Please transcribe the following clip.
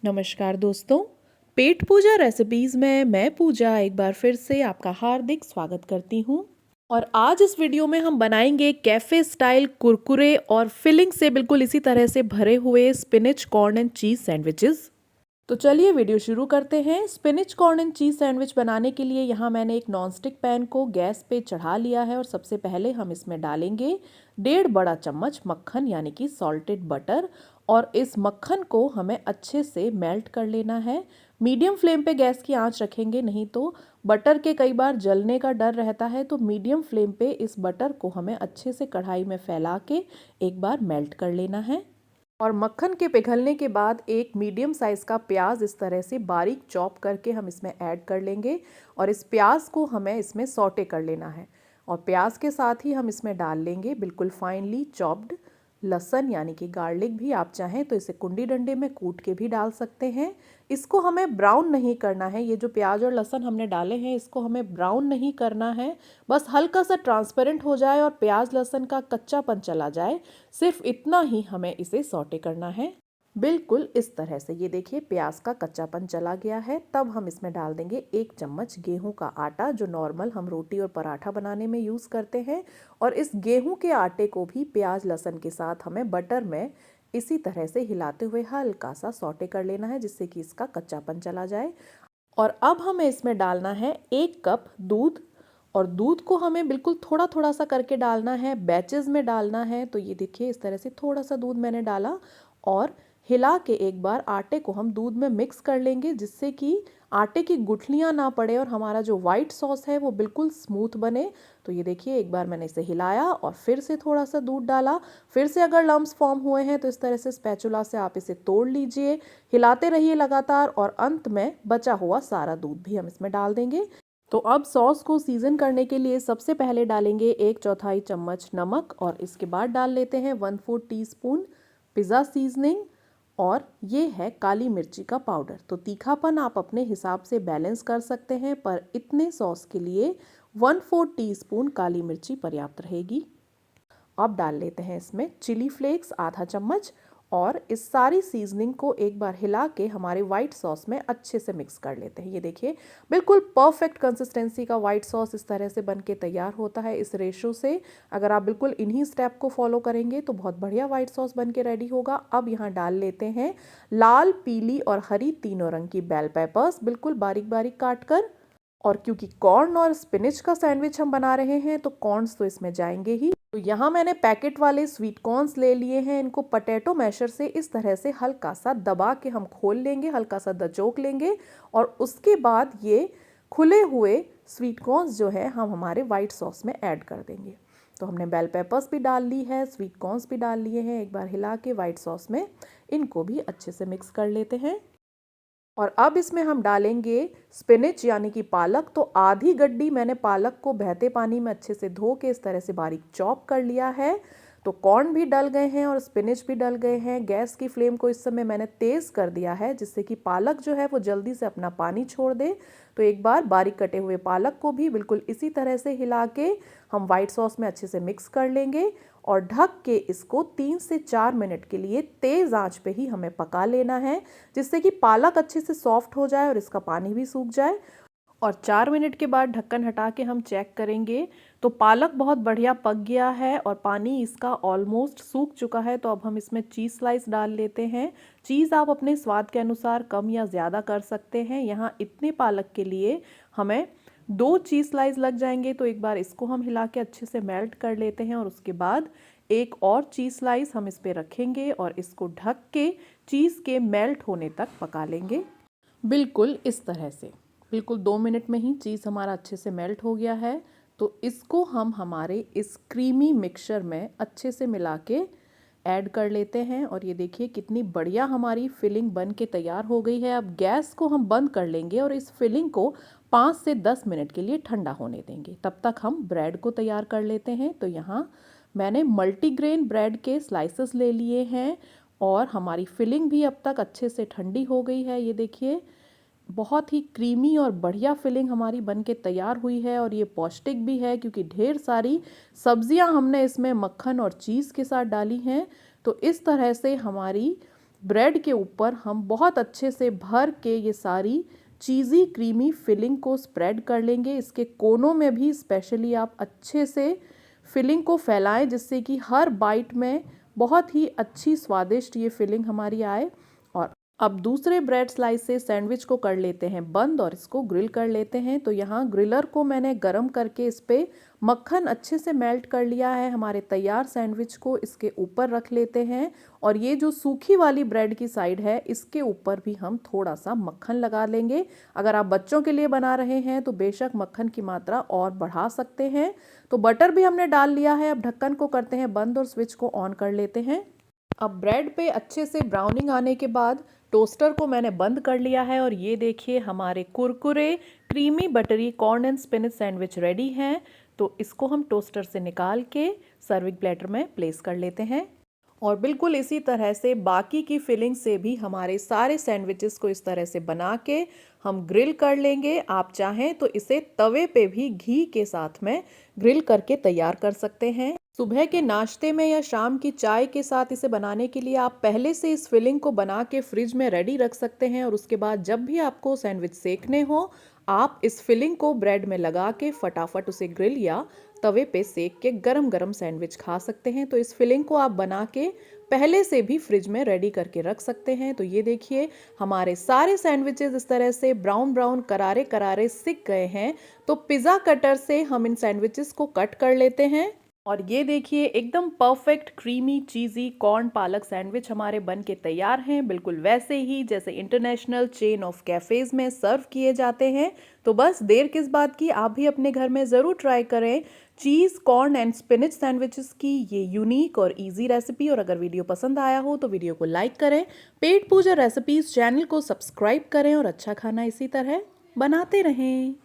नमस्कार दोस्तों। पेट पूजा रेसिपीज़ में मैं पूजा एक बार फिर से आपका हार्दिक स्वागत करती हूँ। और आज इस वीडियो में हम बनाएंगे कैफ़े स्टाइल कुरकुरे और फिलिंग से बिल्कुल इसी तरह से भरे हुए spinach corn and cheese sandwiches. तो चलिए वीडियो शुरू करते हैं। Spinach corn and cheese sandwich बनाने के लिए यहाँ मैंने एक नॉनस्टिक पैन को गैस पे चढ़ा लिया है और सबसे पहले हम इसमें डालेंगे 1.5 बड़ा चम्मच मक्खन यानी कि सॉल्टेड बटर। और इस मक्खन को हमें अच्छे से मेल्ट कर लेना है। मीडियम फ्लेम पे गैस की आंच रखेंगे, नहीं तो बटर के कई बार जलने का डर रहता है। तो मीडियम फ्लेम पे इस बटर को हमें अच्छे से कढ़ाई में फैला के एक बार मेल्ट कर लेना है। और मक्खन के पिघलने के बाद एक मीडियम साइज़ का प्याज इस तरह से बारीक चॉप करके हम इसमें ऐड कर लेंगे और इस प्याज को हमें इसमें सौटे कर लेना है। और प्याज के साथ ही हम इसमें डाल लेंगे बिल्कुल फाइनली चॉप्ड लहसुन यानी कि गार्लिक भी। आप चाहें तो इसे कुंडी डंडे में कूट के भी डाल सकते हैं। इसको हमें ब्राउन नहीं करना है। ये जो प्याज और लहसुन हमने डाले हैं इसको हमें ब्राउन नहीं करना है, बस हल्का सा ट्रांसपेरेंट हो जाए और प्याज लहसुन का कच्चापन चला जाए, सिर्फ इतना ही हमें इसे सौटे करना है। बिल्कुल इस तरह से। ये देखिए प्याज का कच्चापन चला गया है। तब हम इसमें डाल देंगे 1 चम्मच गेहूं का आटा, जो नॉर्मल हम रोटी और पराठा बनाने में यूज़ करते हैं। और इस गेहूं के आटे को भी प्याज लहसुन के साथ हमें बटर में इसी तरह से हिलाते हुए हल्का सा सौटे कर लेना है, जिससे कि इसका कच्चापन चला जाए। और अब हमें इसमें डालना है 1 कप दूध। और दूध को हमें बिल्कुल थोड़ा थोड़ा सा करके डालना है, बैचेस में डालना है। तो ये देखिए इस तरह से थोड़ा सा दूध मैंने डाला और हिला के एक बार आटे को हम दूध में मिक्स कर लेंगे, जिससे कि आटे की गुठलियाँ ना पड़े और हमारा जो वाइट सॉस है वो बिल्कुल स्मूथ बने। तो ये देखिए एक बार मैंने इसे हिलाया और फिर से थोड़ा सा दूध डाला। फिर से अगर लम्प्स फॉर्म हुए हैं तो इस तरह से स्पैचुला से आप इसे तोड़ लीजिए, हिलाते रहिए लगातार। और अंत में बचा हुआ सारा दूध भी हम इसमें डाल देंगे। तो अब सॉस को सीजन करने के लिए सबसे पहले डालेंगे 1/4 चम्मच नमक और इसके बाद डाल लेते हैं 1/4 टीस्पून पिज़्ज़ा सीजनिंग। और ये है काली मिर्ची का पाउडर। तो तीखापन आप अपने हिसाब से बैलेंस कर सकते हैं, पर इतने सॉस के लिए 1/4 टीस्पून काली मिर्ची पर्याप्त रहेगी। अब डाल लेते हैं इसमें चिली फ्लेक्स आधा चम्मच और इस सारी सीजनिंग को एक बार हिला के हमारे वाइट सॉस में अच्छे से मिक्स कर लेते हैं। ये देखिए बिल्कुल परफेक्ट कंसिस्टेंसी का वाइट सॉस इस तरह से बन के तैयार होता है। इस रेशो से अगर आप बिल्कुल इन्हीं स्टेप को फॉलो करेंगे तो बहुत बढ़िया वाइट सॉस बन के रेडी होगा। अब यहाँ डाल लेते हैं लाल, पीली और हरी तीनों रंग की बेल पेपर्स, बिल्कुल बारीक बारीक काट कर। और क्योंकि कॉर्न और स्पिनच का सैंडविच हम बना रहे हैं तो कॉर्न्स तो इसमें जाएंगे ही। तो यहाँ मैंने पैकेट वाले स्वीट कॉर्न्स ले लिए हैं। इनको पोटैटो मैशर से इस तरह से हल्का सा दबा के हम खोल लेंगे, हल्का सा दचोक लेंगे। और उसके बाद ये खुले हुए स्वीट कॉर्न्स जो है हम हमारे वाइट सॉस में ऐड कर देंगे। तो हमने बेल पेपर्स भी डाल ली है, स्वीट कॉर्न्स भी डाल लिए हैं। एक बार हिला के वाइट सॉस में इनको भी अच्छे से मिक्स कर लेते हैं। और अब इसमें हम डालेंगे स्पिनच यानी कि पालक। तो आधी गड्डी मैंने पालक को बहते पानी में अच्छे से धो के इस तरह से बारीक चॉप कर लिया है। तो कॉर्न भी डल गए हैं और स्पिनच भी डल गए हैं। गैस की फ्लेम को इस समय मैंने तेज़ कर दिया है, जिससे कि पालक जो है वो जल्दी से अपना पानी छोड़ दे। तो एक बार बारीक कटे हुए पालक को भी बिल्कुल इसी तरह से हिला के हम वाइट सॉस में अच्छे से मिक्स कर लेंगे और ढक के इसको 3 से 4 मिनट के लिए तेज़ आंच पे ही हमें पका लेना है, जिससे कि पालक अच्छे से सॉफ्ट हो जाए और इसका पानी भी सूख जाए। और 4 मिनट के बाद ढक्कन हटा के हम चेक करेंगे तो पालक बहुत बढ़िया पक गया है और पानी इसका ऑलमोस्ट सूख चुका है। तो अब हम इसमें चीज़ स्लाइस डाल लेते हैं। चीज़ आप अपने स्वाद के अनुसार कम या ज़्यादा कर सकते हैं। यहाँ इतने पालक के लिए हमें 2 चीज़ स्लाइस लग जाएंगे। तो एक बार इसको हम हिला के अच्छे से मेल्ट कर लेते हैं और उसके बाद एक और चीज़ स्लाइस हम इस पर रखेंगे और इसको ढक के चीज़ के मेल्ट होने तक पका लेंगे। बिल्कुल इस तरह से बिल्कुल 2 मिनट में ही चीज़ हमारा अच्छे से मेल्ट हो गया है। तो इसको हम हमारे इस क्रीमी मिक्सचर में अच्छे से मिला के ऐड कर लेते हैं। और ये देखिए कितनी बढ़िया हमारी फिलिंग बन के तैयार हो गई है। अब गैस को हम बंद कर लेंगे और इस फिलिंग को 5 से 10 मिनट के लिए ठंडा होने देंगे। तब तक हम ब्रेड को तैयार कर लेते हैं। तो यहाँ मैंने मल्टीग्रेन ब्रेड के स्लाइसेस ले लिए हैं और हमारी फिलिंग भी अब तक अच्छे से ठंडी हो गई है। ये देखिए बहुत ही क्रीमी और बढ़िया फिलिंग हमारी बनके तैयार हुई है। और ये पौष्टिक भी है क्योंकि ढेर सारी सब्जियां हमने इसमें मक्खन और चीज़ के साथ डाली हैं। तो इस तरह से हमारी ब्रेड के ऊपर हम बहुत अच्छे से भर के ये सारी चीज़ी क्रीमी फिलिंग को स्प्रेड कर लेंगे। इसके कोनों में भी स्पेशली आप अच्छे से फिलिंग को फैलाएं, जिससे कि हर बाइट में बहुत ही अच्छी स्वादिष्ट ये फिलिंग हमारी आए। और अब दूसरे ब्रेड स्लाइस से सैंडविच को कर लेते हैं बंद और इसको ग्रिल कर लेते हैं। तो यहाँ ग्रिलर को मैंने गरम करके इस पर मक्खन अच्छे से मेल्ट कर लिया है। हमारे तैयार सैंडविच को इसके ऊपर रख लेते हैं और ये जो सूखी वाली ब्रेड की साइड है इसके ऊपर भी हम थोड़ा सा मक्खन लगा लेंगे। अगर आप बच्चों के लिए बना रहे हैं तो बेशक मक्खन की मात्रा और बढ़ा सकते हैं। तो बटर भी हमने डाल लिया है। अब ढक्कन को करते हैं बंद और स्विच को ऑन कर लेते हैं। अब ब्रेड पे अच्छे से ब्राउनिंग आने के बाद टोस्टर को मैंने बंद कर लिया है और ये देखिए हमारे कुरकुरे creamy buttery corn and spinach sandwich ready हैं। तो इसको हम टोस्टर से निकाल के सर्विंग प्लेटर में प्लेस कर लेते हैं। और बिल्कुल इसी तरह से बाकी की फिलिंग से भी हमारे सारे सैंडविचेस को इस तरह से बना के हम ग्रिल कर लेंगे। आप चाहें तो इसे तवे पे भी घी के साथ में ग्रिल करके तैयार कर सकते हैं। सुबह के नाश्ते में या शाम की चाय के साथ इसे बनाने के लिए आप पहले से इस फिलिंग को बना के फ्रिज में रेडी रख सकते हैं और उसके बाद जब भी आपको सैंडविच सेकने हो आप इस फिलिंग को ब्रेड में लगा के फटाफट उसे ग्रिल या तवे पे सेक के गरम गरम सैंडविच खा सकते हैं। तो इस फिलिंग को आप बना के पहले से भी फ्रिज में रेडी करके रख सकते हैं। तो ये देखिए हमारे सारे सैंडविचेस इस तरह से ब्राउन ब्राउन करारे करारे सिक गए हैं। तो पिज़्ज़ा कटर से हम इन सैंडविचेस को कट कर लेते हैं और ये देखिए एकदम परफेक्ट क्रीमी चीज़ी कॉर्न पालक सैंडविच हमारे बन के तैयार हैं, बिल्कुल वैसे ही जैसे इंटरनेशनल चेन ऑफ कैफ़ेज़ में सर्व किए जाते हैं। तो बस देर किस बात की, आप भी अपने घर में ज़रूर ट्राई करें cheese corn and spinach sandwiches की ये यूनिक और इजी रेसिपी। और अगर वीडियो पसंद आया हो तो वीडियो को लाइक करें, पेट पूजा रेसिपीज़ चैनल को सब्सक्राइब करें और अच्छा खाना इसी तरह बनाते रहें।